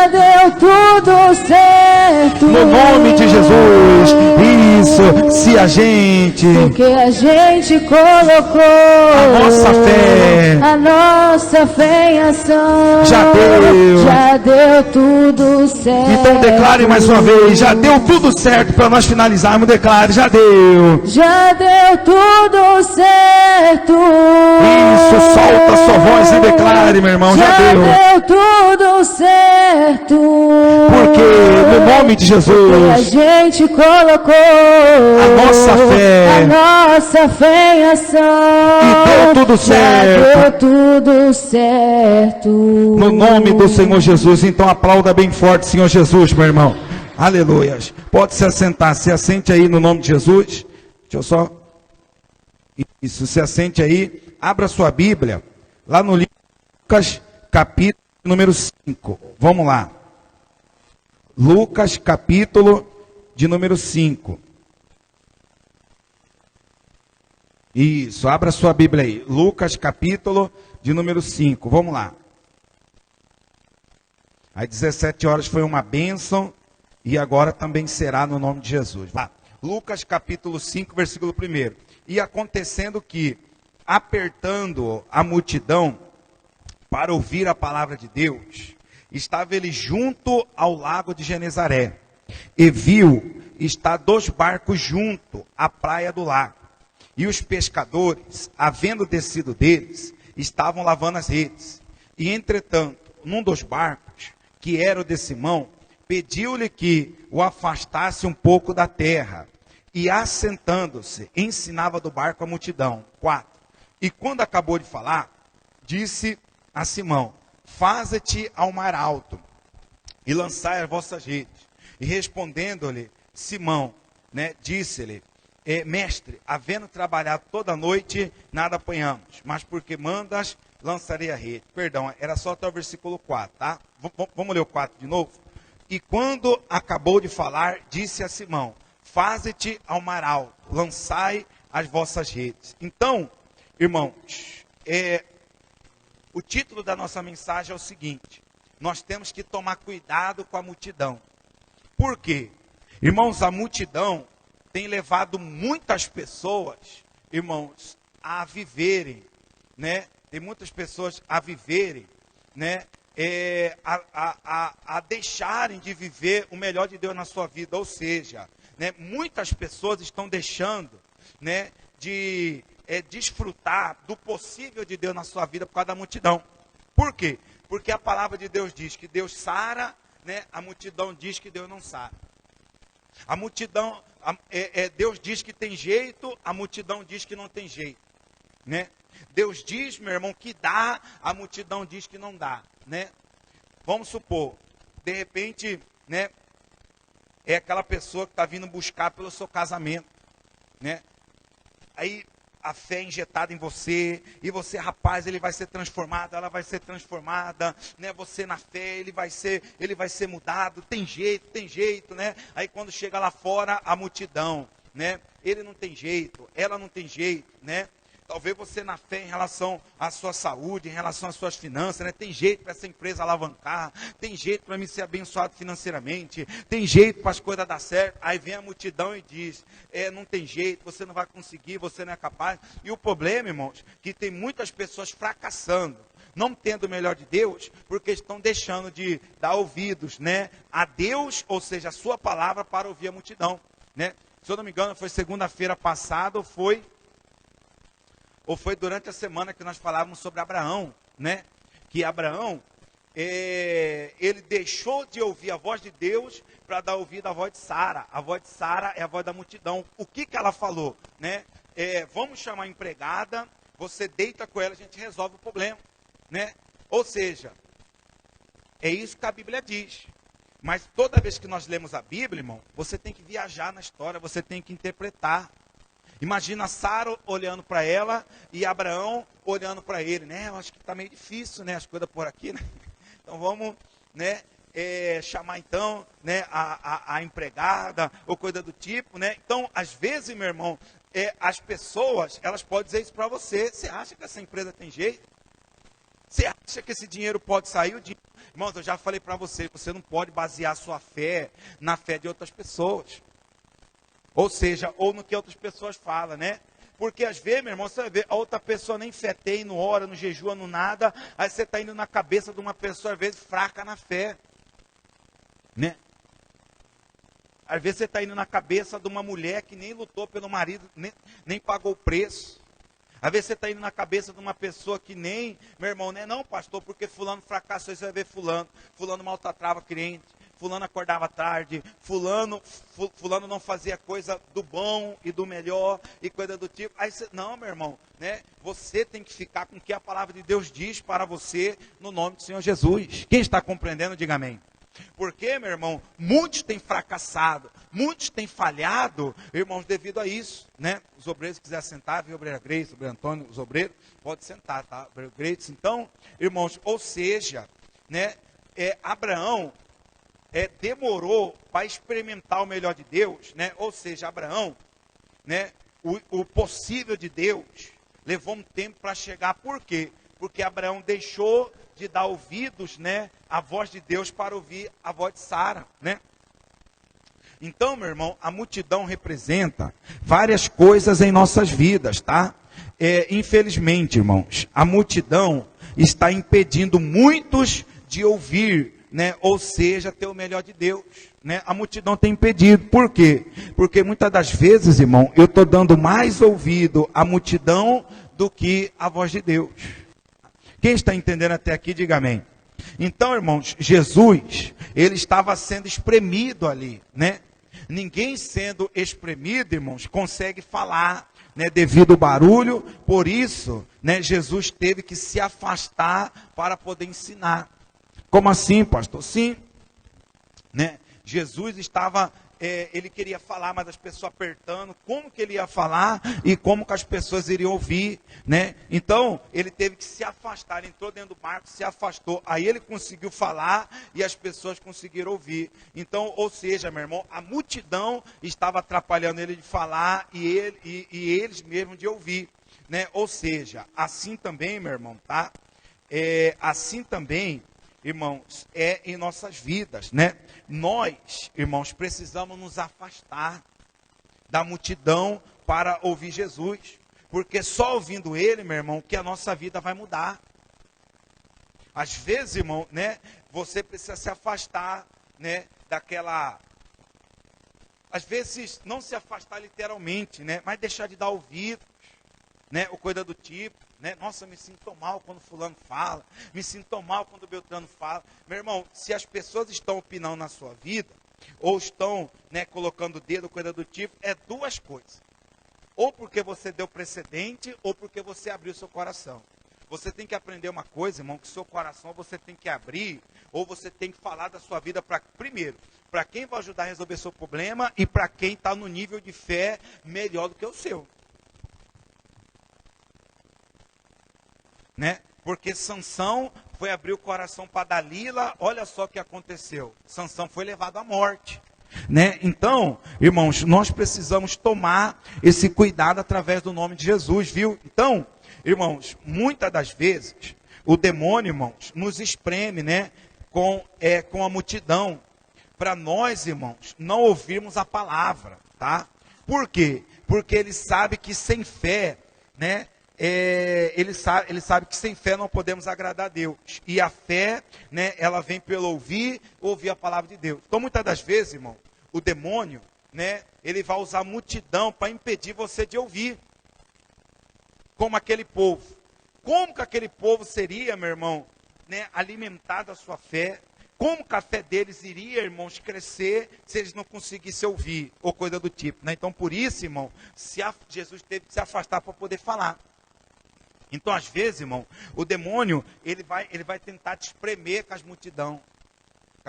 deu tudo certo. No nome de Jesus. Isso, se a gente, Porque a gente colocou a nossa fé em ação. já deu tudo certo. Então declare mais uma vez, já deu tudo certo. Para nós finalizarmos, declare, já deu. Já deu tudo certo. Isso, solta a sua voz e declare, meu irmão, já deu. deu tudo certo. Porque no nome de Jesus, a gente colocou a nossa fé em ação. E deu tudo certo. Já deu tudo certo. No nome do Senhor Jesus. Então aplauda bem forte, Senhor Jesus, meu irmão. Aleluias. Pode se assentar. Se assente aí no nome de Jesus. Deixa eu só. Isso, se assente aí. Abra sua Bíblia. Lá no livro de Lucas, capítulo número 5. Vamos lá. Lucas, capítulo de número 5. Isso, abra sua Bíblia aí. Lucas, capítulo de número 5. Vamos lá. Às 17 horas foi uma bênção e agora também será no nome de Jesus. Vá. Lucas, capítulo 5, versículo 1. E acontecendo que, apertando a multidão para ouvir a palavra de Deus, estava ele junto ao lago de Genezaré, e viu estar 2 barcos junto à praia do lago. E os pescadores, havendo descido deles, estavam lavando as redes. E entretanto, num dos barcos, que era o de Simão, pediu-lhe que o afastasse um pouco da terra. E assentando-se, ensinava do barco a multidão. 4. E quando acabou de falar, disse a Simão: faze-te ao mar alto e lançai as vossas redes. E respondendo-lhe Simão, disse-lhe: mestre, havendo trabalhado toda a noite, nada apanhamos, mas porque mandas, lançarei a rede. Perdão, era só até o versículo 4, tá? Vamos ler o 4 de novo? E quando acabou de falar, disse a Simão: faze-te ao mar alto, lançai as vossas redes. Então, irmãos, o título da nossa mensagem é o seguinte: nós temos que tomar cuidado com a multidão. Por quê? Irmãos, a multidão tem levado muitas pessoas, irmãos, a viverem, tem muitas pessoas a viverem, a deixarem de viver o melhor de Deus na sua vida. Ou seja, muitas pessoas estão deixando, de desfrutar do possível de Deus na sua vida por causa da multidão. Por quê? Porque a palavra de Deus diz que Deus sara, a multidão diz que Deus não sara. A multidão, Deus diz que tem jeito, a multidão diz que não tem jeito, Deus diz, meu irmão, que dá, a multidão diz que não dá, Vamos supor, de repente, é aquela pessoa que está vindo buscar pelo seu casamento, Aí a fé é injetada em você, e você, rapaz, ele vai ser transformado, ela vai ser transformada, você na fé, ele vai ser mudado, tem jeito, Aí quando chega lá fora, a multidão, ele não tem jeito, ela não tem jeito, Talvez você na fé em relação à sua saúde, em relação às suas finanças, tem jeito para essa empresa alavancar, tem jeito para mim ser abençoado financeiramente, tem jeito para as coisas dar certo. Aí vem a multidão e diz, não tem jeito, você não vai conseguir, você não é capaz. E o problema, irmãos, que tem muitas pessoas fracassando, não tendo o melhor de Deus, porque estão deixando de dar ouvidos, a Deus, ou seja, a sua palavra, para ouvir a multidão, Se eu não me engano, foi segunda-feira passada, ou foi durante a semana que nós falávamos sobre Abraão, Que Abraão, ele deixou de ouvir a voz de Deus para dar ouvido à voz de Sara. A voz de Sara é a voz da multidão. O que ela falou? Vamos chamar a empregada, você deita com ela, a gente resolve o problema, Ou seja, é isso que a Bíblia diz. Mas toda vez que nós lemos a Bíblia, irmão, você tem que viajar na história, você tem que interpretar. Imagina Sara olhando para ela e Abraão olhando para ele, Eu acho que está meio difícil, as coisas por aqui, Então vamos, chamar então, a empregada ou coisa do tipo, Então, às vezes, meu irmão, as pessoas, elas podem dizer isso para você. Você acha que essa empresa tem jeito? Você acha que esse dinheiro pode sair? Irmãos, eu já falei para você, você não pode basear sua fé na fé de outras pessoas. Ou seja, ou no que outras pessoas falam, né? Porque às vezes, meu irmão, você vai ver, a outra pessoa nem fé tem, não ora, não jejua, não nada. Aí você está indo na cabeça de uma pessoa, às vezes, fraca na fé. Né? Às vezes você está indo na cabeça de uma mulher que nem lutou pelo marido, nem pagou o preço. Às vezes você está indo na cabeça de uma pessoa que nem, meu irmão, né? Não, pastor, porque fulano fracassou, você vai ver fulano maltratava crente, fulano acordava tarde, fulano não fazia coisa do bom e do melhor e coisa do tipo. Aí você, não, meu irmão, né? Você tem que ficar com o que a palavra de Deus diz para você no nome do Senhor Jesus. Quem está compreendendo, diga amém. Porque, meu irmão, muitos têm fracassado, muitos têm falhado, irmãos, devido a isso, né? Os obreiros, se quiser sentar, viu, obreira Grace, obreiro Antônio, os obreiros, pode sentar, tá? Obreiro Grace. Então, irmãos, ou seja, né? Abraão demorou para experimentar o melhor de Deus, né? Ou seja, Abraão, né? O possível de Deus levou um tempo para chegar. Por quê? Porque Abraão deixou de dar ouvidos, né, à voz de Deus para ouvir a voz de Sara, né? Então, meu irmão, a multidão representa várias coisas em nossas vidas, tá? Infelizmente, irmãos, a multidão está impedindo muitos de ouvir, né? Ou seja, ter o melhor de Deus, né? A multidão tem impedido. Por quê? Porque muitas das vezes, irmão, eu estou dando mais ouvido à multidão do que à voz de Deus. Quem está entendendo até aqui, diga amém. Então, irmãos, Jesus, ele estava sendo espremido ali, né? Ninguém sendo espremido, irmãos, consegue falar, né, devido ao barulho. Por isso, né, Jesus teve que se afastar para poder ensinar. Como assim, pastor? Sim, né? Jesus estava, ele queria falar, mas as pessoas apertando, como que ele ia falar e como que as pessoas iriam ouvir, né? Então, ele teve que se afastar, ele entrou dentro do barco, se afastou, aí ele conseguiu falar e as pessoas conseguiram ouvir. Então, ou seja, meu irmão, a multidão estava atrapalhando ele de falar e eles mesmos de ouvir, né? Ou seja, assim também, meu irmão, tá? Assim também, irmãos, em nossas vidas, né? Nós, irmãos, precisamos nos afastar da multidão para ouvir Jesus, porque só ouvindo Ele, meu irmão, que a nossa vida vai mudar. Às vezes, irmão, né? Você precisa se afastar, né? Daquela... Às vezes, não se afastar literalmente, né? Mas deixar de dar ouvidos, né? Ou coisa do tipo. Né? Nossa, me sinto tão mal quando fulano fala, me sinto tão mal quando o Beltrano fala. Meu irmão, se as pessoas estão opinando na sua vida, ou estão, né, colocando o dedo, coisa do tipo, é duas coisas. Ou porque você deu precedente, ou porque você abriu seu coração. Você tem que aprender uma coisa, irmão, que seu coração você tem que abrir, ou você tem que falar da sua vida primeiro, para quem vai ajudar a resolver seu problema e para quem está no nível de fé melhor do que o seu. Né? Porque Sansão foi abrir o coração para Dalila, olha só o que aconteceu. Sansão foi levado à morte. Né? Então, irmãos, nós precisamos tomar esse cuidado através do nome de Jesus, viu? Então, irmãos, muitas das vezes, o demônio, irmãos, nos espreme, né? Com a multidão, para nós, irmãos, não ouvirmos a palavra, tá? Por quê? Porque ele sabe que sem fé, né? Ele sabe que sem fé não podemos agradar a Deus. E a fé, né, ela vem pelo ouvir a palavra de Deus. Então, muitas das vezes, irmão, o demônio, né, ele vai usar a multidão para impedir você de ouvir. Como aquele povo. Como que aquele povo seria, meu irmão, né, alimentado a sua fé? Como que a fé deles iria, irmãos, crescer se eles não conseguissem ouvir? Ou coisa do tipo, né? Então, por isso, irmão, Jesus teve que se afastar para poder falar. Então, às vezes, irmão, o demônio, ele vai tentar te espremer com as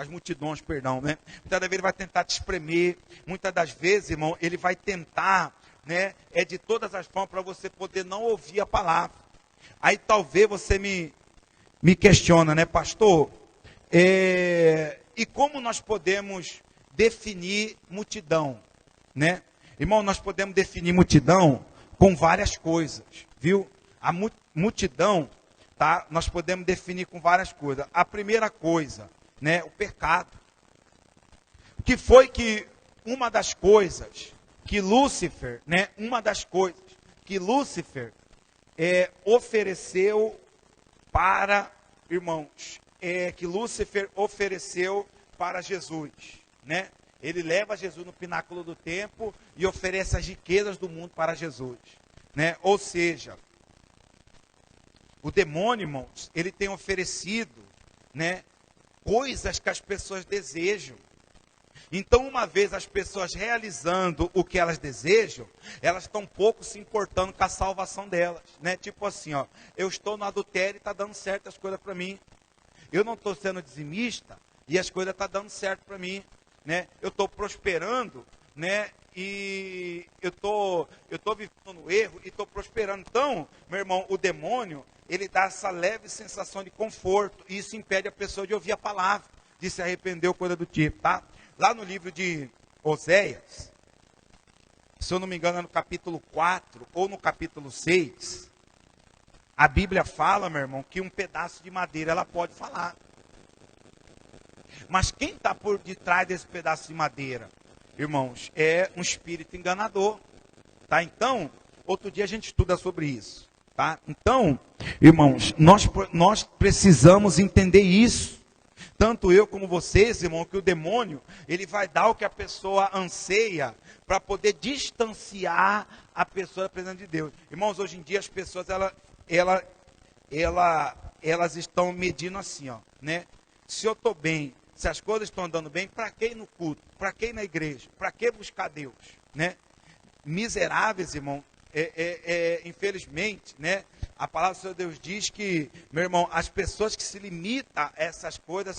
multidões, perdão, né? Muitas das vezes ele vai tentar te espremer, muitas das vezes, irmão, ele vai tentar, né, de todas as formas para você poder não ouvir a palavra. Aí talvez você me questiona, né, pastor? E como nós podemos definir multidão, né? Irmão, nós podemos definir multidão com várias coisas, viu? A multidão, tá? Nós podemos definir com várias coisas. A primeira coisa, né, o pecado. Que foi que uma das coisas que Lúcifer, né, ofereceu para, irmãos, que Lúcifer ofereceu para Jesus, né? Ele leva Jesus no pináculo do templo e oferece as riquezas do mundo para Jesus, né? Ou seja, o demônio, irmãos, ele tem oferecido, né, coisas que as pessoas desejam. Então, uma vez as pessoas realizando o que elas desejam, elas estão pouco se importando com a salvação delas, né? Tipo assim, ó, eu estou no adultério e está dando certo as coisas para mim. Eu não estou sendo dizimista e as coisas estão dando certo para mim, né? Eu estou prosperando, né? E eu estou vivendo no erro e estou prosperando. Então, meu irmão, o demônio, ele dá essa leve sensação de conforto e isso impede a pessoa de ouvir a palavra, de se arrepender ou coisa do tipo, tá? Lá no livro de Oséias, se eu não me engano é no capítulo 4 ou no capítulo 6, a Bíblia fala, meu irmão, que um pedaço de madeira ela pode falar. Mas quem está por detrás desse pedaço de madeira, irmãos, é um espírito enganador, tá? Então, outro dia a gente estuda sobre isso, tá? Então, irmãos, nós precisamos entender isso. Tanto eu como vocês, irmão, que o demônio, ele vai dar o que a pessoa anseia para poder distanciar a pessoa da presença de Deus. Irmãos, hoje em dia as pessoas, elas estão medindo assim, ó, né? Se eu estou bem, se as coisas estão andando bem, para que ir no culto? Para que ir na igreja? Para que buscar Deus? Né? Miseráveis, irmão, infelizmente, né? A palavra do Senhor Deus diz que, meu irmão, as pessoas que se limitam a essas coisas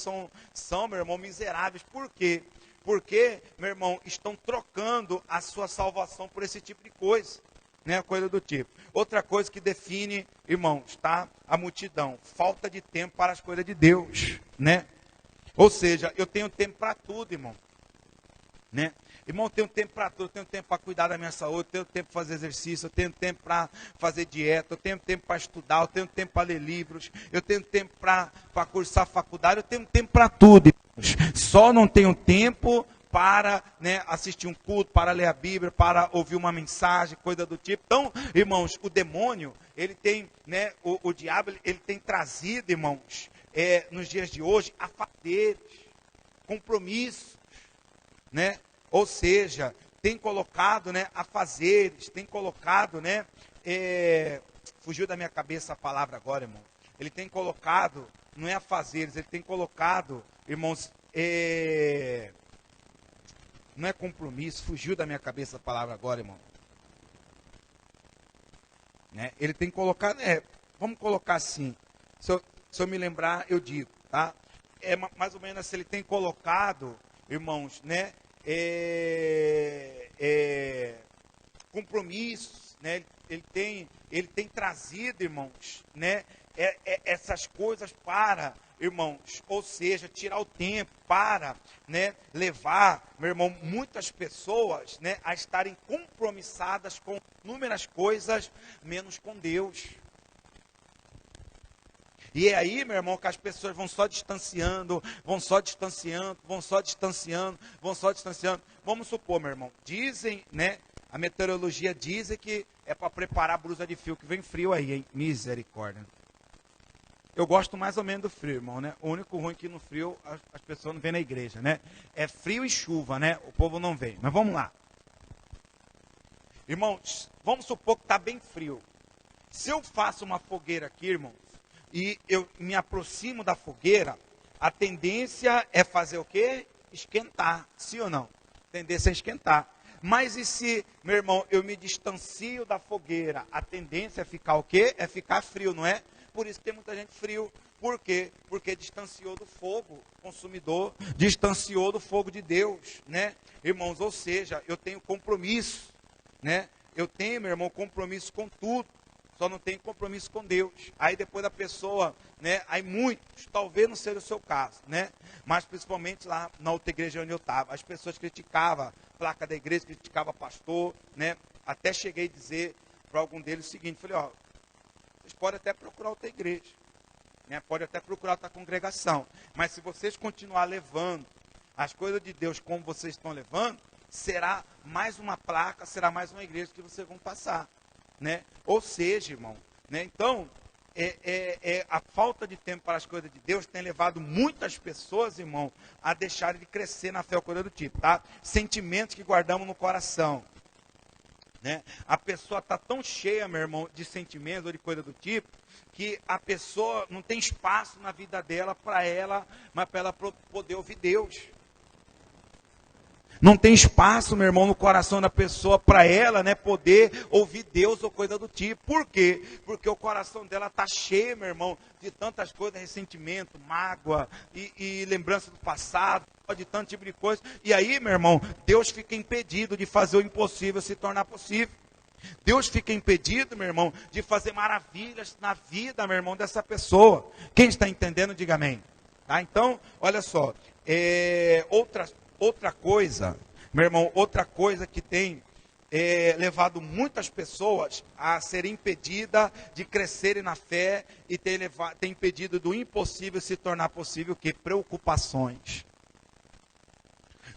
são, meu irmão, miseráveis. Por quê? Porque, meu irmão, estão trocando a sua salvação por esse tipo de coisa, né? Coisa do tipo. Outra coisa que define, irmãos, tá? A multidão, falta de tempo para as coisas de Deus, né? Ou seja, eu tenho tempo para tudo, irmão, né? Irmão, eu tenho tempo para tudo, eu tenho tempo para cuidar da minha saúde, eu tenho tempo para fazer exercício, eu tenho tempo para fazer dieta, eu tenho tempo para estudar, eu tenho tempo para ler livros, eu tenho tempo para cursar faculdade, eu tenho tempo para tudo, irmãos. Só não tenho tempo para, né, assistir um culto, para ler a Bíblia, para ouvir uma mensagem, coisa do tipo. Então, irmãos, o demônio, ele tem, né, o diabo, ele tem trazido, irmãos, nos dias de hoje, afazeres, compromissos, né? Ou seja, tem colocado, né, afazeres, tem colocado, né, fugiu da minha cabeça a palavra agora, irmão. Ele tem colocado, não é afazeres, ele tem colocado, irmãos, não é compromisso, fugiu da minha cabeça a palavra agora, irmão. Né? Ele tem colocado, vamos colocar assim, se eu me lembrar, eu digo, tá? É mais ou menos assim, ele tem colocado, irmãos, né, compromissos, né? Ele tem trazido, irmãos, né, essas coisas para, irmãos, ou seja, tirar o tempo para, né, levar, meu irmão, muitas pessoas, né, a estarem compromissadas com inúmeras coisas, menos com Deus. E é aí, meu irmão, que as pessoas vão só distanciando, Vamos supor, meu irmão, dizem, né, a meteorologia diz que é para preparar a blusa de frio, que vem frio aí, hein? Misericórdia. Eu gosto mais ou menos do frio, irmão, né? O único ruim que no frio as pessoas não vêm na igreja, né? É frio e chuva, né? O povo não vem. Mas vamos lá. Irmãos, vamos supor que está bem frio. Se eu faço uma fogueira aqui, irmãos, e eu me aproximo da fogueira, a tendência é fazer o quê? Esquentar, sim ou não? Tendência é esquentar. Mas e se, meu irmão, eu me distancio da fogueira, a tendência é ficar o quê? É ficar frio, não é? Por isso que tem muita gente frio. Por quê? Porque distanciou do fogo consumidor, distanciou do fogo de Deus, né? Irmãos, ou seja, eu tenho compromisso, né? Eu tenho, meu irmão, compromisso com tudo. Só não tem compromisso com Deus. Aí depois da pessoa, né? Aí muitos, talvez não seja o seu caso, né? Mas principalmente lá na outra igreja onde eu estava, as pessoas criticavam a placa da igreja, criticavam pastor, né? Até cheguei a dizer para algum deles o seguinte, falei, ó, vocês podem até procurar outra igreja, né? Pode até procurar outra congregação. Mas se vocês continuar levando as coisas de Deus como vocês estão levando, será mais uma placa, será mais uma igreja que vocês vão passar, né? Ou seja, irmão, né? Então, a falta de tempo para as coisas de Deus tem levado muitas pessoas, irmão, a deixarem de crescer na fé ou coisa do tipo, tá? Sentimentos que guardamos no coração, né? A pessoa está tão cheia, meu irmão, de sentimentos ou de coisa do tipo, que a pessoa não tem espaço na vida dela para ela, mas para ela poder ouvir Deus. Não tem espaço, meu irmão, no coração da pessoa para ela, né, poder ouvir Deus ou coisa do tipo. Por quê? Porque o coração dela está cheio, meu irmão, de tantas coisas, ressentimento, mágoa e lembrança do passado, de tanto tipo de coisa. E aí, meu irmão, Deus fica impedido de fazer o impossível se tornar possível. Deus fica impedido, meu irmão, de fazer maravilhas na vida, meu irmão, dessa pessoa. Quem está entendendo, diga amém. Tá? Então, olha só, outra coisa, meu irmão, outra coisa que tem levado muitas pessoas a serem impedidas de crescerem na fé e tem impedido do impossível se tornar possível, que preocupações.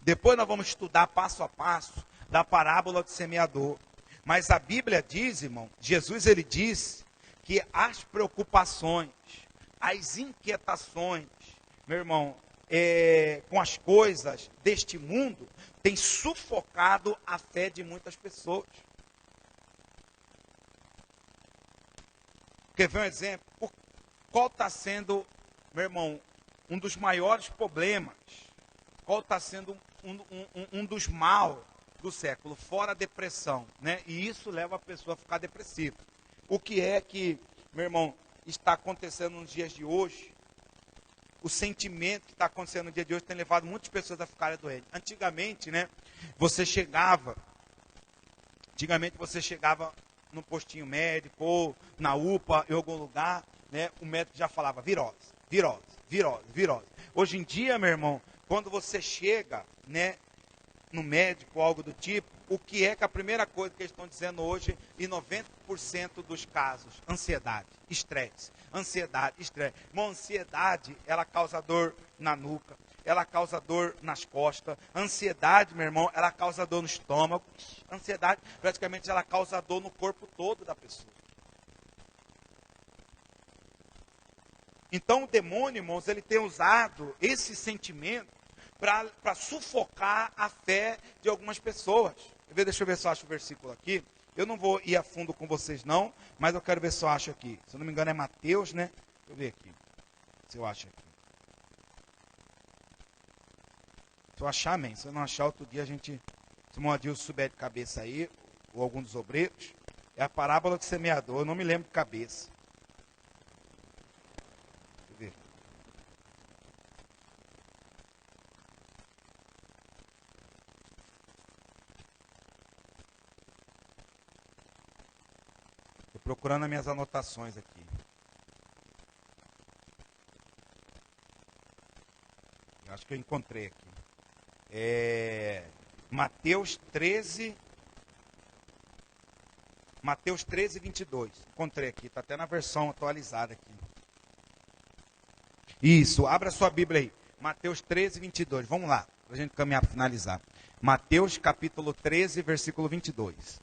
Depois nós vamos estudar passo a passo da parábola do semeador. Mas a Bíblia diz, irmão, Jesus ele diz que as preocupações, as inquietações, meu irmão, com as coisas deste mundo, tem sufocado a fé de muitas pessoas. Quer ver um exemplo? Qual está sendo, meu irmão, um dos maiores problemas? Qual está sendo um dos mal do século? Fora a depressão, né? E isso leva a pessoa a ficar depressiva. O que é que, meu irmão, está acontecendo nos dias de hoje? O sentimento que está acontecendo no dia de hoje tem levado muitas pessoas a ficarem doentes. Antigamente, né, você chegava no postinho médico ou na UPA, em algum lugar, né, o médico já falava virose, virose, virose, virose. Hoje em dia, meu irmão, quando você chega, né, no médico ou algo do tipo, o que é que a primeira coisa que eles estão dizendo hoje, em 90% dos casos, ansiedade, estresse. Ansiedade, estresse. Uma ansiedade, ela causa dor na nuca, ela causa dor nas costas. Ansiedade, meu irmão, ela causa dor no estômago. Ansiedade, praticamente, ela causa dor no corpo todo da pessoa. Então, o demônio, irmãos, ele tem usado esse sentimento para sufocar a fé de algumas pessoas. Deixa eu ver se eu acho o versículo aqui. Eu não vou ir a fundo com vocês não, mas eu quero ver se eu acho aqui. Se eu não me engano é Mateus, né? Deixa eu ver aqui, se eu acho aqui. Se eu achar, amém. Se eu não achar, outro dia a gente, se o Moadil souber de cabeça aí, ou algum dos obreiros, é a parábola do semeador. Eu não me lembro de cabeça. Deixa eu ver. Procurando as minhas anotações aqui. Eu acho que eu encontrei aqui. Mateus 13, 22. Encontrei aqui, está até na versão atualizada aqui. Isso, abra sua Bíblia aí. Mateus 13, 22. Vamos lá, para a gente caminhar para finalizar. Mateus capítulo 13, versículo 22.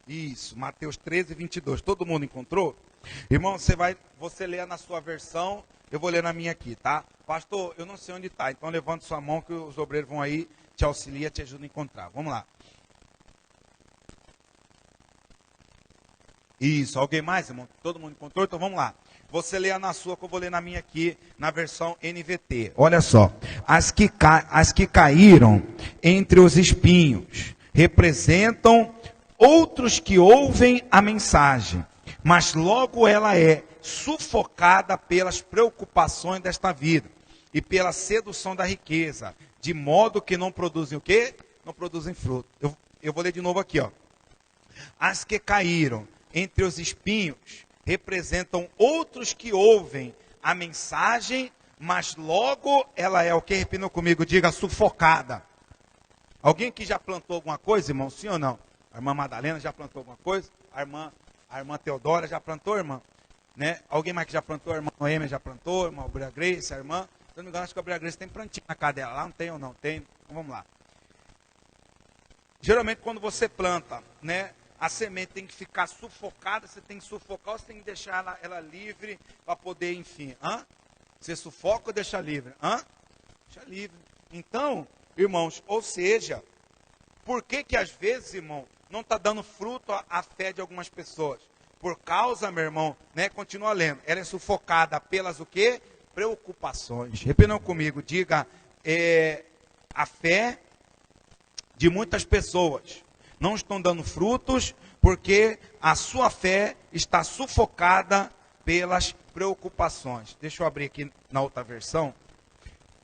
Isso, Mateus 13, 22. Todo mundo encontrou? Irmão, você lê na sua versão, eu vou ler na minha aqui, tá? Pastor, eu não sei onde está, então levante sua mão que os obreiros vão aí, te auxilia, te ajuda a encontrar. Vamos lá. Isso, alguém mais, irmão? Todo mundo encontrou? Então vamos lá. Você lê na sua, que eu vou ler na minha aqui, na versão NVT. Olha só. As que caíram entre os espinhos representam outros que ouvem a mensagem, mas logo ela é sufocada pelas preocupações desta vida e pela sedução da riqueza, de modo que não produzem o quê? Não produzem fruto. Eu vou ler de novo aqui, ó. As que caíram entre os espinhos representam outros que ouvem a mensagem, mas logo ela é o que? Repitam comigo, diga sufocada. Alguém que já plantou alguma coisa, irmão? Sim ou não? A irmã Madalena já plantou alguma coisa? A irmã Teodora já plantou, irmã? Né? Alguém mais que já plantou? A irmã Noêmia já plantou? A irmã Bria Grace, a irmã? Se não me engano, acho que a Bria Grace tem plantinha na casa dela. Lá não tem ou não? Tem. Então vamos lá. Geralmente quando você planta, né? A semente tem que ficar sufocada, você tem que sufocar ou você tem que deixar ela livre para poder, enfim. Você sufoca ou deixa livre? Deixa livre. Então, irmãos, ou seja, por que às vezes, irmão, não está dando fruto a fé de algumas pessoas? Por causa, meu irmão, né? Continua lendo. Ela é sufocada pelas o quê? Preocupações. Repitam comigo, diga, a fé de muitas pessoas não estão dando frutos porque a sua fé está sufocada pelas preocupações. Deixa eu abrir aqui na outra versão.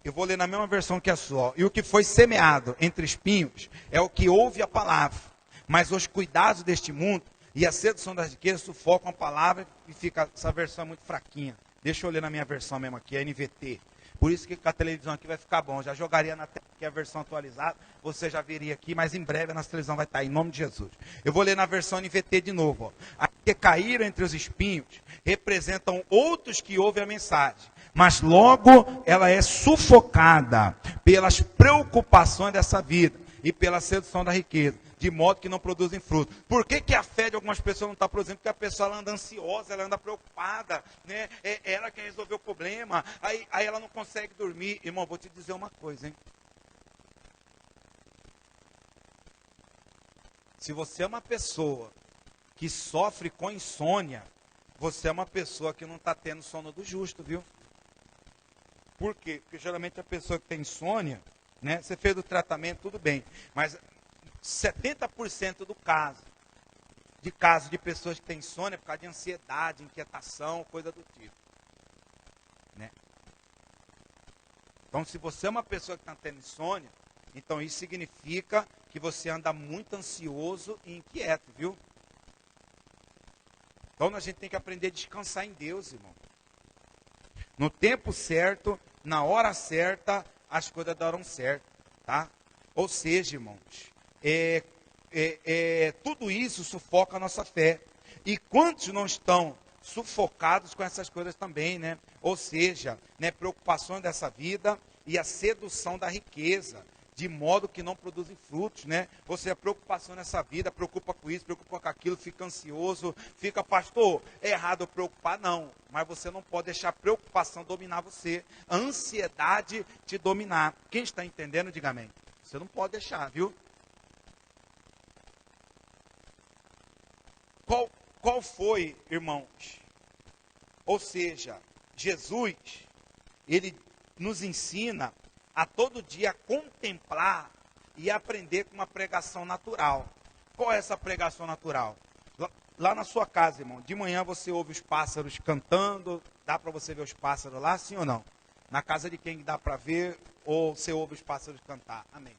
Eu vou ler na mesma versão que a sua. E o que foi semeado entre espinhos é o que ouve a palavra. Mas os cuidados deste mundo e a sedução das riquezas sufocam a palavra e fica, essa versão é muito fraquinha. Deixa eu ler na minha versão mesmo aqui, a NVT. Por isso que a televisão aqui vai ficar bom. Já jogaria na tela aqui a versão atualizada, você já viria aqui, mas em breve a nossa televisão vai estar, em nome de Jesus. Eu vou ler na versão NVT de novo. Ó. As que caíram entre os espinhos representam outros que ouvem a mensagem, mas logo ela é sufocada pelas preocupações dessa vida e pela sedução da riqueza, de modo que não produzem fruto. Por que a fé de algumas pessoas não está produzindo? Porque a pessoa ela anda ansiosa, ela anda preocupada, né? Ela quer resolver o problema, aí ela não consegue dormir. Irmão, vou te dizer uma coisa, hein? Se você é uma pessoa que sofre com insônia, você é uma pessoa que não está tendo sono do justo, viu? Por quê? Porque geralmente a pessoa que tem insônia, né? Você fez o tratamento, tudo bem, mas 70% do caso de pessoas que têm insônia é por causa de ansiedade, inquietação, coisa do tipo. Né? Então, se você é uma pessoa que está tendo insônia, então isso significa que você anda muito ansioso e inquieto, viu? Então, a gente tem que aprender a descansar em Deus, irmão. No tempo certo, na hora certa, as coisas darão certo, tá? Ou seja, irmãos, tudo isso sufoca a nossa fé. E quantos não estão sufocados com essas coisas também, né? Ou seja, né, preocupações dessa vida e a sedução da riqueza, de modo que não produzem frutos, né? Ou seja, preocupação nessa vida, preocupa com isso, preocupa com aquilo, fica ansioso, fica, pastor, é errado eu preocupar? Não, mas você não pode deixar a preocupação dominar você, a ansiedade te dominar. Quem está entendendo, diga amém. Você não pode deixar, viu? Qual foi, irmãos? Ou seja, Jesus, ele nos ensina a todo dia contemplar e aprender com uma pregação natural. Qual é essa pregação natural? Lá na sua casa, irmão, de manhã você ouve os pássaros cantando, dá para você ver os pássaros lá, sim ou não? Na casa de quem dá para ver, ou você ouve os pássaros cantar? Amém.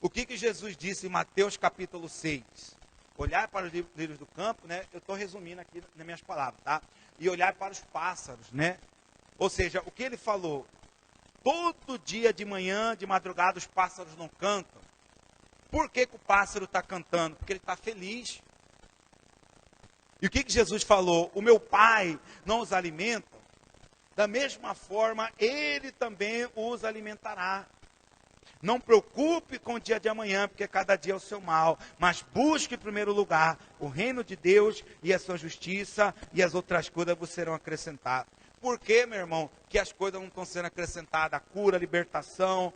O que Jesus disse em Mateus capítulo 6? Olhar para os lírios do campo, né? Eu estou resumindo aqui nas minhas palavras, tá? E olhar para os pássaros, né? Ou seja, o que ele falou? Todo dia de manhã, de madrugada, os pássaros não cantam. Por que o pássaro está cantando? Porque ele está feliz. E o que Jesus falou? O meu Pai não os alimenta? Da mesma forma, Ele também os alimentará. Não preocupe com o dia de amanhã, porque cada dia é o seu mal. Mas busque em primeiro lugar o reino de Deus e a sua justiça, e as outras coisas vos serão acrescentadas. Por que, meu irmão, que as coisas não estão sendo acrescentadas? A cura, a libertação,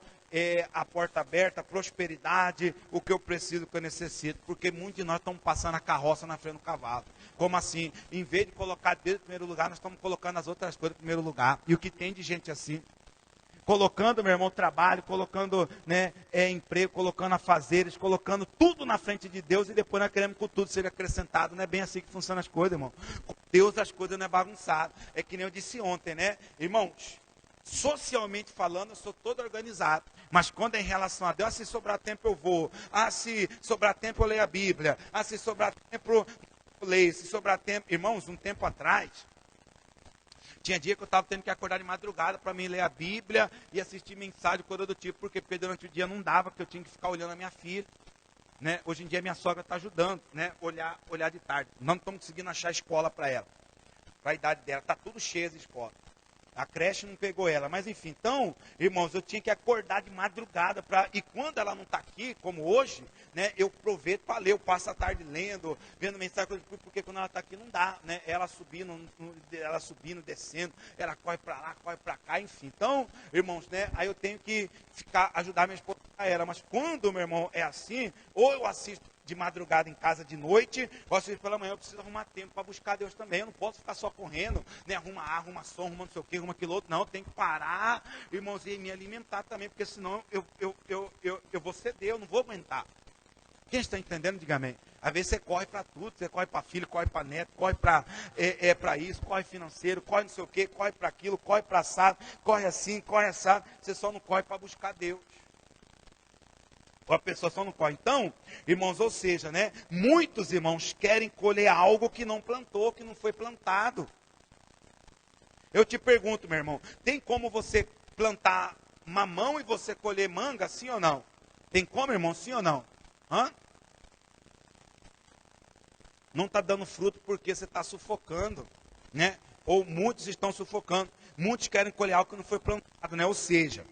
a porta aberta, a prosperidade, o que eu preciso, o que eu necessito. Porque muitos de nós estamos passando a carroça na frente do cavalo. Como assim? Em vez de colocar Deus em primeiro lugar, nós estamos colocando as outras coisas em primeiro lugar. E o que tem de gente assim? Colocando, meu irmão, trabalho, colocando, né, emprego, colocando afazeres, colocando tudo na frente de Deus e depois nós queremos que tudo seja acrescentado. Não é bem assim que funcionam as coisas, irmão. Com Deus as coisas não é bagunçado. É que nem eu disse ontem, né? Irmãos, socialmente falando, eu sou todo organizado. Mas quando é em relação a Deus, se sobrar tempo eu vou. Se sobrar tempo eu leio a Bíblia. Se sobrar tempo eu leio. Se sobrar tempo... Irmãos, um tempo atrás, Tinha dia que eu estava tendo que acordar de madrugada para mim ler a Bíblia e assistir mensagem, coisa do tipo, porque durante o dia não dava, porque eu tinha que ficar olhando a minha filha. Né? Hoje em dia minha sogra está ajudando, né? olhar de tarde. Não estamos conseguindo achar escola para ela, para a idade dela. Está tudo cheio de escola. A creche não pegou ela, mas enfim. Então, irmãos, eu tinha que acordar de madrugada. E quando ela não está aqui, como hoje, né, eu aproveito para ler. Eu passo a tarde lendo, vendo mensagem, porque quando ela está aqui não dá. Né? Ela subindo, descendo, ela corre para lá, corre para cá, enfim. Então, irmãos, né, aí eu tenho que ajudar minha esposa a ela. Mas quando, meu irmão, é assim, ou eu assisto de madrugada em casa de noite, ou assisto pela manhã, eu preciso arrumar tempo para buscar Deus também. Eu não posso ficar só correndo, né? Arruma som, arruma não sei o que, arruma aquilo outro. Não, eu tenho que parar, irmãos, e me alimentar também, porque senão eu vou ceder, eu não vou aguentar. Quem está entendendo, diga amém. Às vezes você corre para tudo, você corre para filho, corre para neto, corre para isso, corre financeiro, corre não sei o que, corre para aquilo, corre para assado, corre assim, corre assado. Você só não corre para buscar Deus. A pessoa só não corre. Então, irmãos, ou seja, né? Muitos irmãos querem colher algo que não plantou, que não foi plantado. Eu te pergunto, meu irmão, tem como você plantar mamão e você colher manga, sim ou não? Tem como, irmão, sim ou não? Hã? Não está dando fruto porque você está sufocando, né? Ou muitos estão sufocando. Muitos querem colher algo que não foi plantado, né? Ou seja,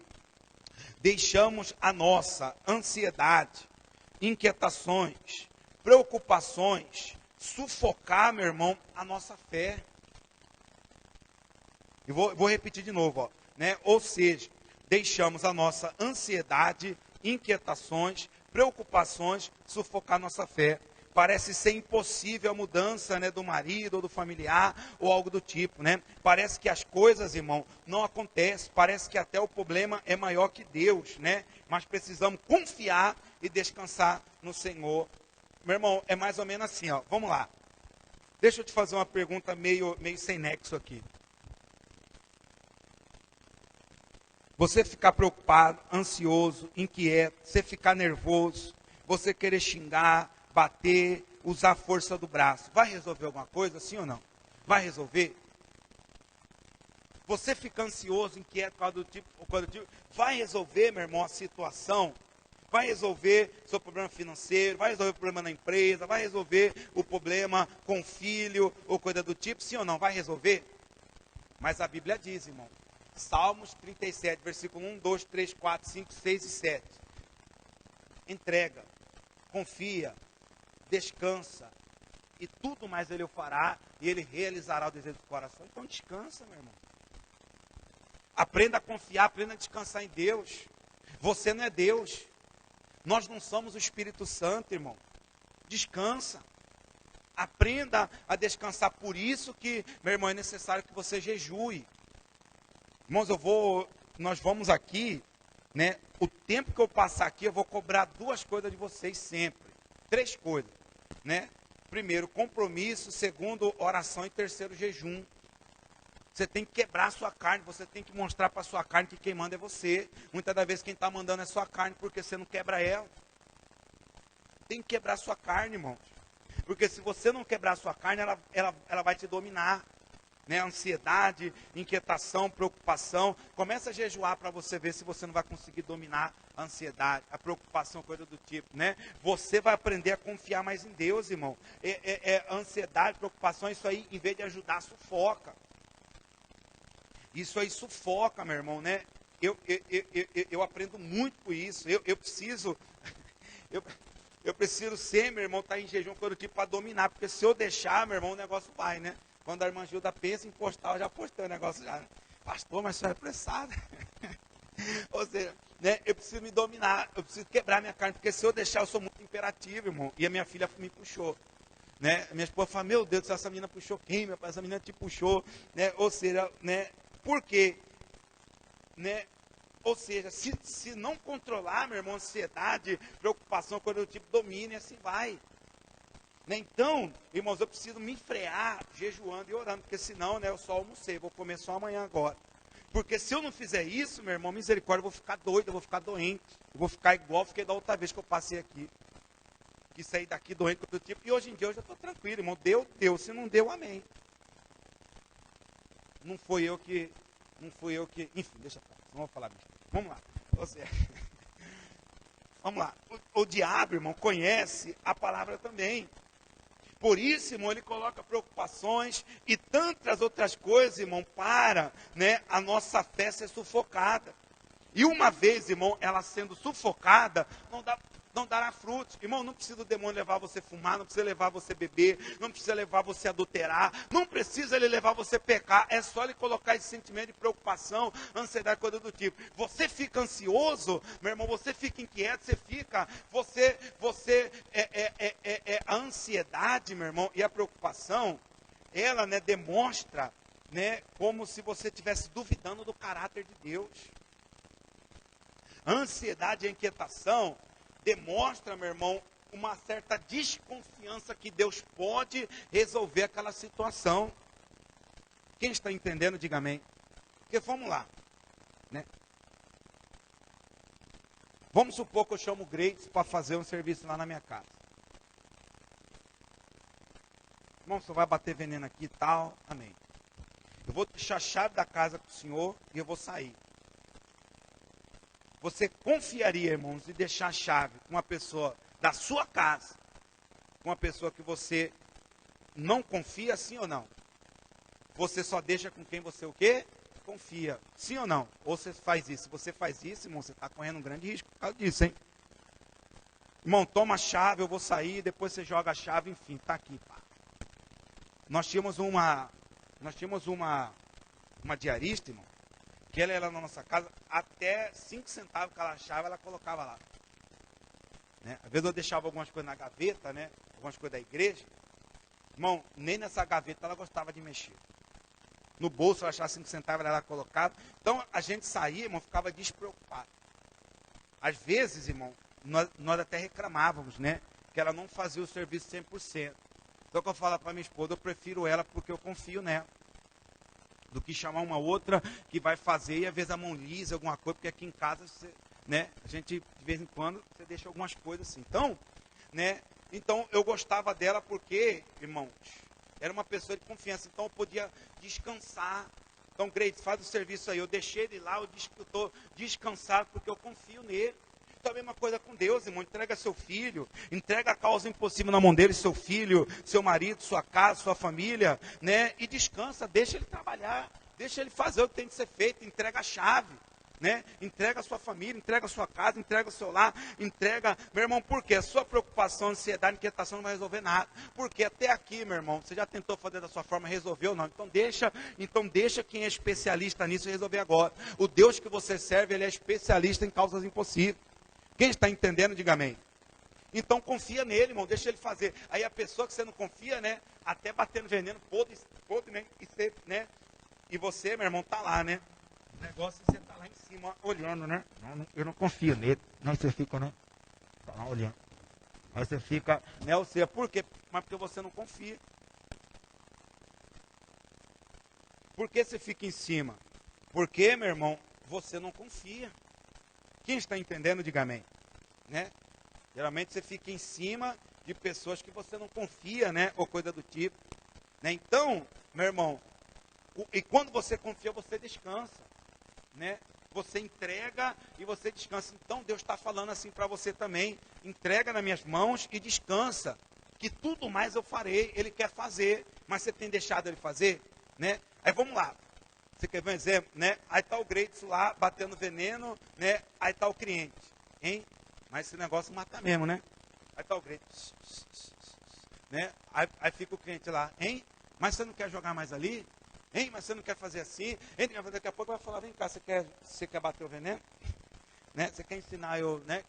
deixamos a nossa ansiedade, inquietações, preocupações, sufocar, meu irmão, a nossa fé. E vou repetir de novo, ó, né? Ou seja, deixamos a nossa ansiedade, inquietações, preocupações, sufocar a nossa fé. Parece ser impossível a mudança, né, do marido ou do familiar ou algo do tipo, né? Parece que as coisas, irmão, não acontecem. Parece que até o problema é maior que Deus, né? Mas precisamos confiar e descansar no Senhor. Meu irmão, é mais ou menos assim, ó. Vamos lá. Deixa eu te fazer uma pergunta meio sem nexo aqui. Você ficar preocupado, ansioso, inquieto, você ficar nervoso, você querer xingar, bater, usar a força do braço. Vai resolver alguma coisa, sim ou não? Vai resolver? Você fica ansioso, inquieto, coisa do tipo, vai resolver, meu irmão, a situação? Vai resolver seu problema financeiro, vai resolver o problema na empresa, vai resolver o problema com o filho, ou coisa do tipo, sim ou não? Vai resolver? Mas a Bíblia diz, irmão, Salmos 37, versículo 1, 2, 3, 4, 5, 6 e 7. Entrega, confia, descansa, e tudo mais ele o fará, e ele realizará o desejo do coração. Então descansa, meu irmão. Aprenda a confiar, aprenda a descansar em Deus. Você não é Deus. Nós não somos o Espírito Santo, irmão. Descansa. Aprenda a descansar. Por isso que, meu irmão, é necessário que você jejue. Irmãos, nós vamos aqui, né? O tempo que eu passar aqui, eu vou cobrar duas coisas de vocês sempre. 3 coisas, né? Primeiro, compromisso. Segundo, oração. E terceiro, jejum. Você tem que quebrar a sua carne. Você tem que mostrar para a sua carne que quem manda é você. Muitas das vezes quem está mandando é a sua carne, porque você não quebra ela. Tem que quebrar a sua carne, irmãos. Porque se você não quebrar a sua carne, ela vai te dominar. Né? Ansiedade, inquietação, preocupação. Começa a jejuar para você ver se você não vai conseguir dominar a ansiedade, a preocupação, coisa do tipo, né? Você vai aprender a confiar mais em Deus, irmão. Ansiedade, preocupação, isso aí, em vez de ajudar, sufoca. Isso aí sufoca, meu irmão, né? Eu aprendo muito com isso. Eu preciso ser, meu irmão, estar em jejum, coisa do tipo, para dominar. Porque se eu deixar, meu irmão, o negócio vai, né? Quando a irmã Gilda pensa em postar, eu já postei o negócio já. Pastor, mas você é apressado. Ou seja, né, eu preciso me dominar, eu preciso quebrar minha carne, porque se eu deixar, eu sou muito imperativo, irmão. E a minha filha me puxou. Né? A minha esposa fala, meu Deus, essa menina puxou quem? Meu pai, essa menina te puxou. Né? Ou seja, né, por quê? Né? Ou seja, se não controlar, meu irmão, ansiedade, preocupação, coisa do tipo, domine, assim vai. Então, irmãos, eu preciso me frear jejuando e orando, porque senão, né, eu só almocei, vou comer só amanhã agora. Porque se eu não fizer isso, meu irmão, misericórdia, eu vou ficar doido, eu vou ficar doente, eu vou ficar igual fiquei da outra vez que eu passei aqui. Que saí daqui doente do tipo, e hoje em dia eu já estou tranquilo, irmão, deu, se não deu, amém. não fui eu que, enfim, deixa eu falar, não vou falar mesmo. Vamos lá. Vamos lá. O diabo, irmão, conhece a palavra também. Por isso, irmão, ele coloca preocupações e tantas outras coisas, irmão, para, né, a nossa fé ser sufocada. E uma vez, irmão, ela sendo sufocada, não dará frutos. Irmão, não precisa o demônio levar você a fumar, não precisa levar você a beber, não precisa levar você a adulterar, não precisa ele levar você a pecar, é só ele colocar esse sentimento de preocupação, ansiedade, coisa do tipo. Você fica ansioso, meu irmão, você fica inquieto, a ansiedade, meu irmão, e a preocupação, ela, né, demonstra, né, como se você estivesse duvidando do caráter de Deus. A ansiedade e a inquietação demonstra, meu irmão, uma certa desconfiança que Deus pode resolver aquela situação. Quem está entendendo, diga amém. Porque vamos lá, né? Vamos supor que eu chamo o Greitos para fazer um serviço lá na minha casa. Irmão, você vai bater veneno aqui e tal, amém. Eu vou deixar a chave da casa com o senhor e eu vou sair. Você confiaria, irmãos, em deixar a chave com uma pessoa da sua casa, com uma pessoa que você não confia, sim ou não? Você só deixa com quem você o quê? Confia, sim ou não? Ou você faz isso? Se você faz isso, irmão, você está correndo um grande risco por causa disso, hein? Irmão, toma a chave, eu vou sair, depois você joga a chave, enfim, está aqui, pá. Nós tínhamos uma diarista, irmão, que ela era na nossa casa, até 5 centavos que ela achava, ela colocava lá. Né? Às vezes eu deixava algumas coisas na gaveta, né? Algumas coisas da igreja. Irmão, nem nessa gaveta ela gostava de mexer. No bolso ela achava 5 centavos, ela colocava. Então a gente saía, irmão, ficava despreocupado. Às vezes, irmão, nós até reclamávamos, né? Que ela não fazia o serviço 100%. Então, quando eu falo para minha esposa, eu prefiro ela porque eu confio nela. Do que chamar uma outra que vai fazer e às vezes a mão lisa, alguma coisa, porque aqui em casa, você, né, a gente, de vez em quando, você deixa algumas coisas assim. Então, né, eu gostava dela porque, irmãos, era uma pessoa de confiança, então eu podia descansar. Então, Greitos, faz o serviço aí, eu deixei ele lá, eu estou descansado porque eu confio nele. Então a mesma coisa com Deus, irmão, entrega seu filho, entrega a causa impossível na mão dele, seu filho, seu marido, sua casa, sua família, né? E descansa, deixa ele trabalhar, deixa ele fazer o que tem que ser feito, entrega a chave, né? Entrega a sua família, entrega a sua casa, entrega o seu lar, entrega, meu irmão, por quê? A sua preocupação, ansiedade, inquietação não vai resolver nada, porque até aqui, meu irmão, você já tentou fazer da sua forma, resolveu ou não? Então deixa quem é especialista nisso resolver agora. O Deus que você serve, ele é especialista em causas impossíveis. Quem está entendendo, diga amém. Então confia nele, irmão, deixa ele fazer. Aí a pessoa que você não confia, né, até batendo veneno, podre, né, e você, né, e você, meu irmão, tá lá, né. O negócio é você tá lá em cima, olhando, né. Não, eu não confio nele. Não, você fica, né, tá lá olhando. Aí você fica, né, ou seja, por quê? Mas porque você não confia. Por que você fica em cima? Porque, meu irmão, você não confia. Quem está entendendo, diga amém. Né? Geralmente você fica em cima de pessoas que você não confia, né? Ou coisa do tipo. Né? Então, meu irmão, e quando você confia, você descansa. Né? Você entrega e você descansa. Então Deus está falando assim para você também. Entrega nas minhas mãos e descansa. Que tudo mais eu farei. Ele quer fazer. Mas você tem deixado ele fazer? Né? Aí vamos lá. Você quer ver um exemplo, né? Aí está o Greitos lá, batendo veneno, né? Aí está o cliente, hein? Mas esse negócio mata mesmo, né? Aí está o Greitos, né? Aí fica o cliente lá, hein? Mas você não quer jogar mais ali? Hein? Mas você não quer fazer assim? Hein? Daqui a pouco vai falar, vem cá, você quer bater o veneno? Né? Você quer ensinar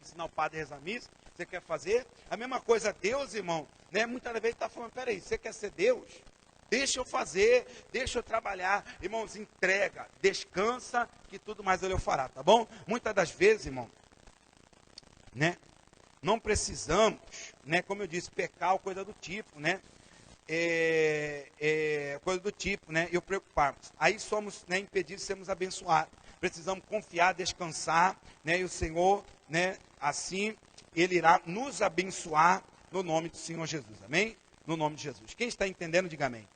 ensinar o padre a rezar missa? Você quer fazer? A mesma coisa Deus, irmão, né? Muitas vezes está falando, peraí, você quer ser Deus? Deixa eu fazer, deixa eu trabalhar. Irmãos, entrega, descansa, que tudo mais ele fará, tá bom? Muitas das vezes, irmão, né? Não precisamos, né? Como eu disse, pecar ou coisa do tipo, né? Coisa do tipo, né? E o preocuparmos. Aí somos, né, impedidos de sermos abençoados. Precisamos confiar, descansar, né? E o Senhor, né? Assim, Ele irá nos abençoar no nome do Senhor Jesus. Amém? No nome de Jesus. Quem está entendendo, diga amém.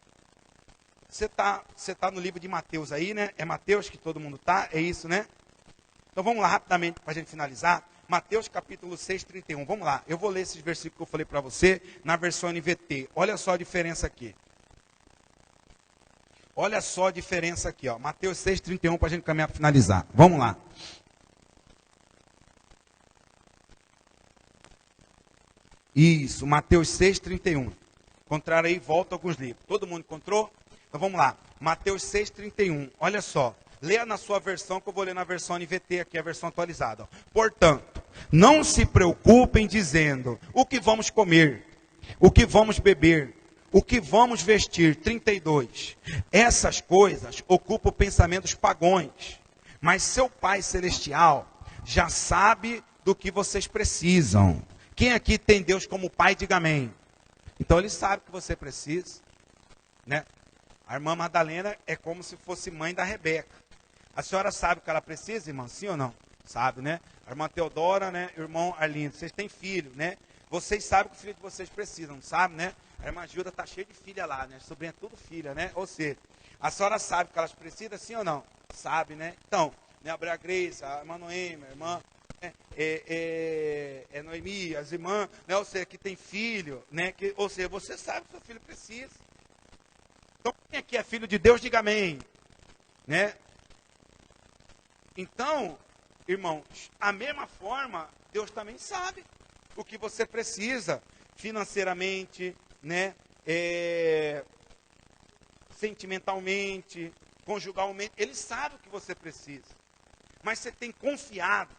Você tá no livro de Mateus aí, né? É Mateus que todo mundo tá, é isso, né? Então vamos lá rapidamente para a gente finalizar. Mateus capítulo 6, 31. Vamos lá. Eu vou ler esses versículos que eu falei para você na versão NVT. Olha só a diferença aqui. Olha só a diferença aqui, ó. Mateus 6, 31 para a gente caminhar para finalizar. Vamos lá. Isso, Mateus 6, 31. Encontraram aí, volta alguns livros. Todo mundo encontrou? Então vamos lá. Mateus 6, 31. Olha só. Leia na sua versão, que eu vou ler na versão NVT, aqui a versão atualizada. Ó. Portanto, não se preocupem dizendo o que vamos comer, o que vamos beber, o que vamos vestir. 32. Essas coisas ocupam pensamentos pagãos, mas seu Pai Celestial já sabe do que vocês precisam. Quem aqui tem Deus como Pai, diga amém. Então ele sabe que você precisa, né? A irmã Madalena é como se fosse mãe da Rebeca. A senhora sabe o que ela precisa, irmã? Sim ou não? Sabe, né? A irmã Teodora, né? O irmão Arlindo, vocês têm filho, né? Vocês sabem o que o filho de vocês precisam, sabe, né? A irmã Gilda está cheia de filha lá, né? A sobrinha é tudo filha, né? Ou seja, a senhora sabe o que elas precisam, sim ou não? Sabe, né? Então, né? A Brea Grace, a irmã Noemi, a irmã Noemi, as irmãs, né? Ou seja, que tem filho, né? Ou seja, você sabe o que seu filho precisa. Então, quem aqui é filho de Deus, diga amém, né? Então, irmãos, a mesma forma, Deus também sabe o que você precisa financeiramente, né? Sentimentalmente, conjugalmente. Ele sabe o que você precisa. Mas você tem confiado.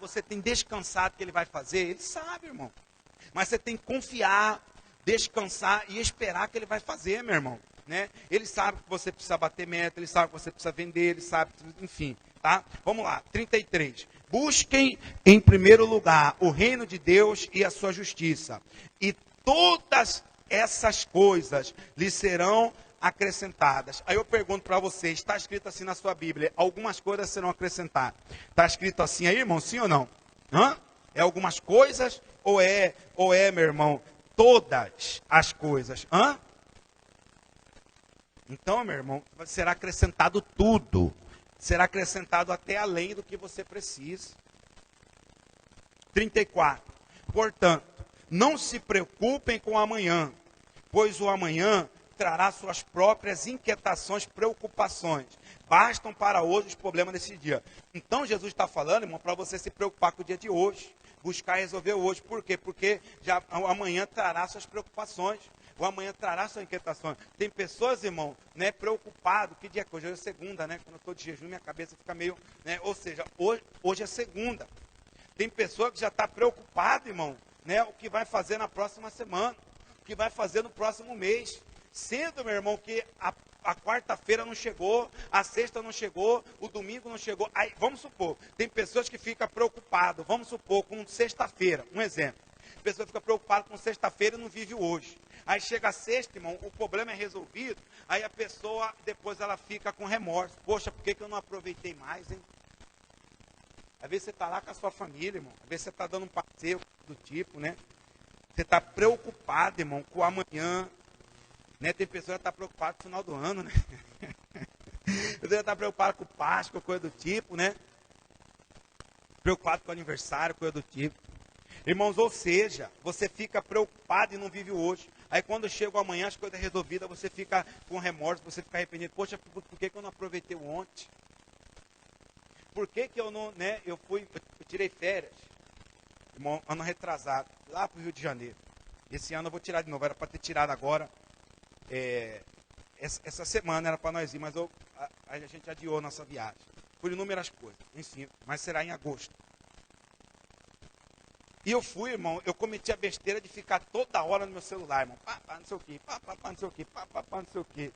Você tem descansado que Ele vai fazer. Ele sabe, irmão. Mas você tem que confiar, descansar e esperar que Ele vai fazer, meu irmão. Né? Ele sabe que você precisa bater meta, Ele sabe que você precisa vender, Ele sabe, enfim, tá? Vamos lá, 33. Busquem em primeiro lugar o reino de Deus e a sua justiça, e todas essas coisas lhe serão acrescentadas. Aí eu pergunto para vocês, está escrito assim na sua Bíblia, algumas coisas serão acrescentadas. Está escrito assim aí, irmão, sim ou não? Hã? É algumas coisas ou é, meu irmão, todas as coisas? Hã? Então, meu irmão, será acrescentado tudo. Será acrescentado até além do que você precisa. 34. Portanto, não se preocupem com o amanhã, pois o amanhã trará suas próprias inquietações, preocupações. Bastam para hoje os problemas desse dia. Então, Jesus está falando, irmão, para você se preocupar com o dia de hoje. Buscar resolver hoje. Por quê? Porque já o amanhã trará suas preocupações. O amanhã trará suas inquietações. Tem pessoas, irmão, né, preocupado. Que dia que hoje? Hoje é segunda, né? Quando eu estou de jejum, minha cabeça fica meio, né? Ou seja, hoje é segunda. Tem pessoa que já está preocupada, irmão, né? O que vai fazer na próxima semana, o que vai fazer no próximo mês. Sendo, meu irmão, que a quarta-feira não chegou, a sexta não chegou, o domingo não chegou. Aí, vamos supor, tem pessoas que ficam preocupadas, vamos supor, com sexta-feira, um exemplo. A pessoa fica preocupada com sexta-feira e não vive hoje. Aí chega a sexta, irmão, o problema é resolvido, aí a pessoa, depois ela fica com remorso. Poxa, por que eu não aproveitei mais, hein? Às vezes você está lá com a sua família, irmão. Às vezes você está dando um passeio do tipo, né? Você está preocupado, irmão, com o amanhã. Né? Tem pessoa que está preocupada com o final do ano, né? Você está preocupado com Páscoa, coisa do tipo, né? Preocupado com o aniversário, coisa do tipo. Irmãos, ou seja, você fica preocupado e não vive hoje. Aí quando chega o amanhã, as coisas resolvidas, você fica com remorso, você fica arrependido. Poxa, por que eu não aproveitei o ontem? Por que eu não, né? Eu tirei férias, irmão, ano retrasado, lá para o Rio de Janeiro. Esse ano eu vou tirar de novo, era para ter tirado agora. Essa semana era para nós ir, mas a gente adiou nossa viagem. Por inúmeras coisas, enfim, mas será em agosto. E eu fui, irmão, eu cometi a besteira de ficar toda hora no meu celular, irmão. Pá, não sei o quê, pá, não sei o quê, pá, não sei o quê.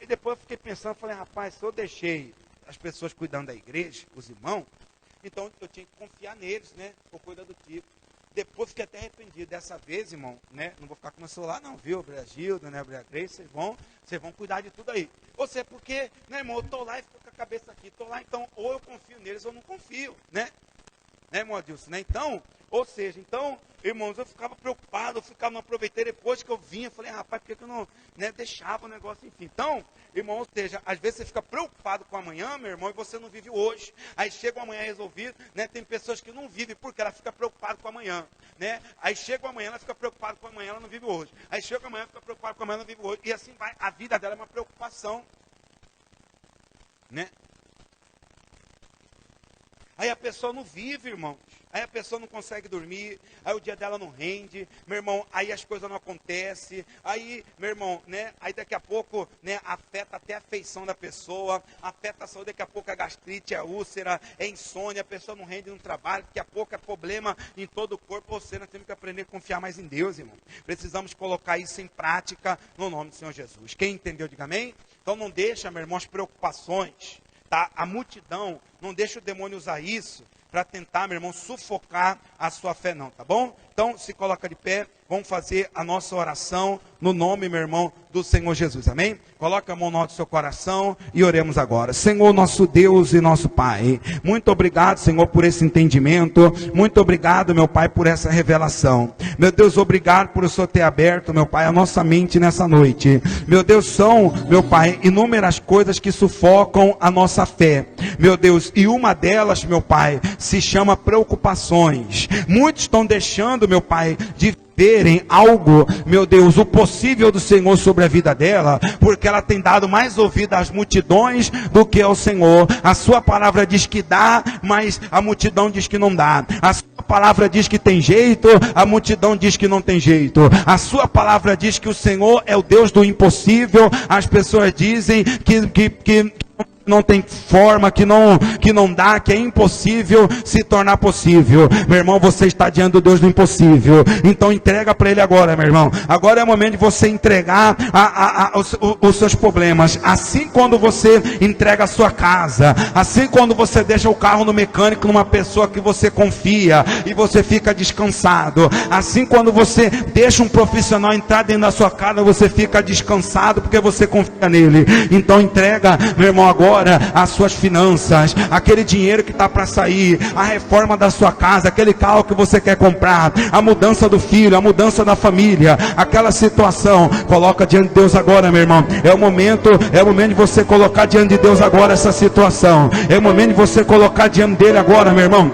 E depois eu fiquei pensando, falei, rapaz, se eu deixei as pessoas cuidando da igreja, os irmãos, então eu tinha que confiar neles, né? Ou coisa do tipo. Depois fiquei até arrependido. Dessa vez, irmão, né? Não vou ficar com meu celular, não, viu? Brea Gilda, né? Brea Grace, vocês vão cuidar de tudo aí. Ou seja, porque, né, irmão, eu estou lá e fico com a cabeça aqui, estou lá, então, ou eu confio neles ou não confio, né? né, irmão Adilson, né? Então, ou seja, irmãos, eu ficava preocupado, não aproveitei depois que eu vinha, falei, rapaz, por que eu não, né, deixava o negócio, enfim. Então, irmão, ou seja, às vezes você fica preocupado com amanhã, meu irmão, e você não vive hoje. Aí chega o amanhã resolvido, né? Tem pessoas que não vivem porque ela fica preocupada com amanhã, né? Aí chega o amanhã, ela fica preocupada com amanhã, ela não vive hoje. Aí chega o amanhã, fica preocupada com amanhã, ela não vive hoje. E assim vai, a vida dela é uma preocupação, né? Aí a pessoa não vive, irmãos. Aí a pessoa não consegue dormir, aí o dia dela não rende, meu irmão, aí as coisas não acontecem, aí, meu irmão, né, aí daqui a pouco, né, afeta até a feição da pessoa, afeta a saúde, daqui a pouco a gastrite, a úlcera, é insônia, a pessoa não rende no trabalho, daqui a pouco é problema em todo o corpo. Você, nós temos que aprender a confiar mais em Deus, irmão. Precisamos colocar isso em prática no nome do Senhor Jesus. Quem entendeu, diga amém. Então não deixa, meu irmão, as preocupações, tá? A multidão, não deixa o demônio usar isso para tentar, meu irmão, sufocar a sua fé, não, tá bom? Então, se coloca de pé, vamos fazer a nossa oração no nome, meu irmão, do Senhor Jesus, amém? Coloca a mão no seu coração e oremos agora. Senhor, nosso Deus e nosso Pai, muito obrigado, Senhor, por esse entendimento, muito obrigado, meu Pai, por essa revelação. Meu Deus, obrigado por o Senhor ter aberto, meu Pai, a nossa mente nessa noite. Meu Deus, são, meu Pai, inúmeras coisas que sufocam a nossa fé, meu Deus, e uma delas, meu Pai, se chama preocupações. Muitos estão deixando, meu Pai, de verem algo, meu Deus, o possível do Senhor sobre a vida dela, porque ela tem dado mais ouvido às multidões do que ao Senhor. A sua palavra diz que dá, mas a multidão diz que não dá. A sua palavra diz que tem jeito, a multidão diz que não tem jeito. A sua palavra diz que o Senhor é o Deus do impossível, as pessoas dizem que não tem forma, que não dá, que é impossível se tornar possível. Meu irmão, você está diante do Deus do impossível, então entrega para Ele agora, meu irmão. Agora é o momento de você entregar os seus problemas. Assim, quando você entrega a sua casa, assim quando você deixa o carro no mecânico, numa pessoa que você confia, e você fica descansado. Assim, quando você deixa um profissional entrar dentro da sua casa, você fica descansado, porque você confia nele. Então entrega, meu irmão, agora as suas finanças, aquele dinheiro que está para sair, a reforma da sua casa, aquele carro que você quer comprar, a mudança do filho, a mudança da família, aquela situação, coloca diante de Deus agora, meu irmão. É o momento de você colocar diante de Deus agora essa situação. É o momento de você colocar diante dele agora, meu irmão,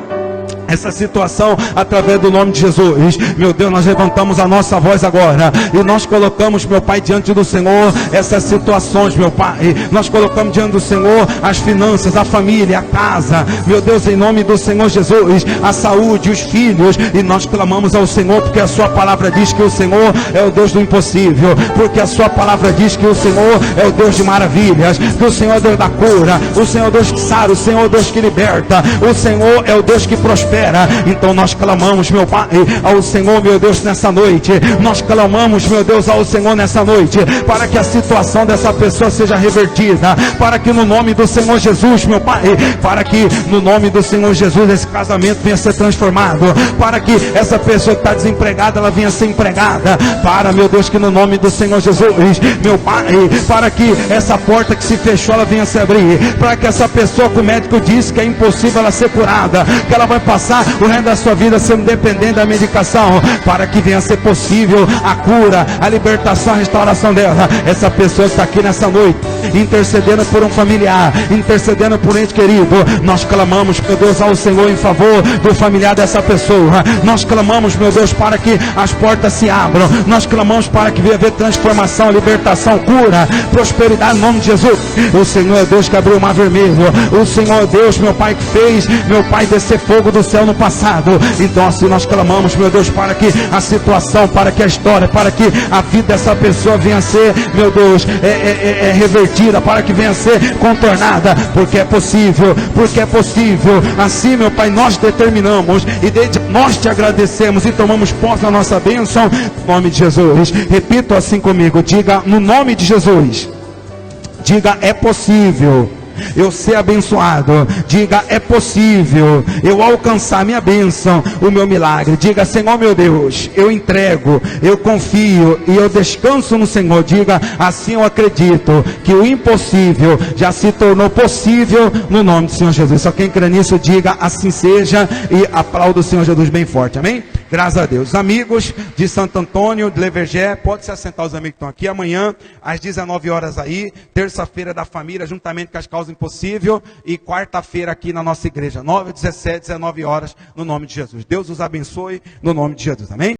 essa situação, através do nome de Jesus. Meu Deus, nós levantamos a nossa voz agora e nós colocamos, meu Pai, diante do Senhor essas situações, meu Pai. Nós colocamos diante do Senhor as finanças, a família, a casa, meu Deus, em nome do Senhor Jesus, a saúde, os filhos, e nós clamamos ao Senhor, porque a sua palavra diz que o Senhor é o Deus do impossível, porque a sua palavra diz que o Senhor é o Deus de maravilhas, que o Senhor é o Deus da cura, o Senhor é o Deus que sara, o Senhor é o Deus que liberta, o Senhor é o Deus que prospera. Então nós clamamos, meu Pai, ao Senhor, meu Deus, nessa noite. Nós clamamos, meu Deus, ao Senhor nessa noite, para que a situação dessa pessoa seja revertida, para que no nome do Senhor Jesus, meu Pai, para que no nome do Senhor Jesus esse casamento venha ser transformado, para que essa pessoa que está desempregada, ela venha ser empregada, para, meu Deus, que no nome do Senhor Jesus, meu Pai, para que essa porta que se fechou, ela venha se abrir, para que essa pessoa que o médico disse que é impossível ela ser curada, que ela vai passar o resto da sua vida sendo dependente da medicação, para que venha a ser possível a cura, a libertação, a restauração dela. Essa pessoa que está aqui nessa noite, intercedendo por um familiar, intercedendo por um ente querido, nós clamamos, meu Deus, ao Senhor em favor do familiar dessa pessoa. Nós clamamos, meu Deus, para que as portas se abram. Nós clamamos para que venha haver transformação, libertação, cura, prosperidade em nome de Jesus. O Senhor é Deus que abriu o mar vermelho. O Senhor é Deus, meu Pai, que fez, meu Pai, descer fogo do céu no passado. Então assim nós clamamos, meu Deus, para que a situação, para que a história, para que a vida dessa pessoa venha a ser, meu Deus, revertida, para que venha a ser contornada, porque é possível, assim, meu Pai, nós determinamos e nós te agradecemos e tomamos posse da nossa bênção, no nome de Jesus. Repita assim comigo, diga, no nome de Jesus, diga, é possível eu ser abençoado. Diga, é possível eu alcançar minha bênção, o meu milagre. Diga, Senhor meu Deus, eu entrego, eu confio e eu descanso no Senhor. Diga, assim eu acredito que o impossível já se tornou possível no nome do Senhor Jesus. Só quem crê nisso, diga, assim seja, e aplauda o Senhor Jesus bem forte, amém? Graças a Deus. Amigos de Santo Antônio, de Levergé, pode se assentar os amigos que estão aqui. Amanhã, às 19 horas aí, terça-feira da família, juntamente com as causas impossíveis, e quarta-feira aqui na nossa igreja, 9, 17, 19 horas, no nome de Jesus. Deus os abençoe, no nome de Jesus, amém?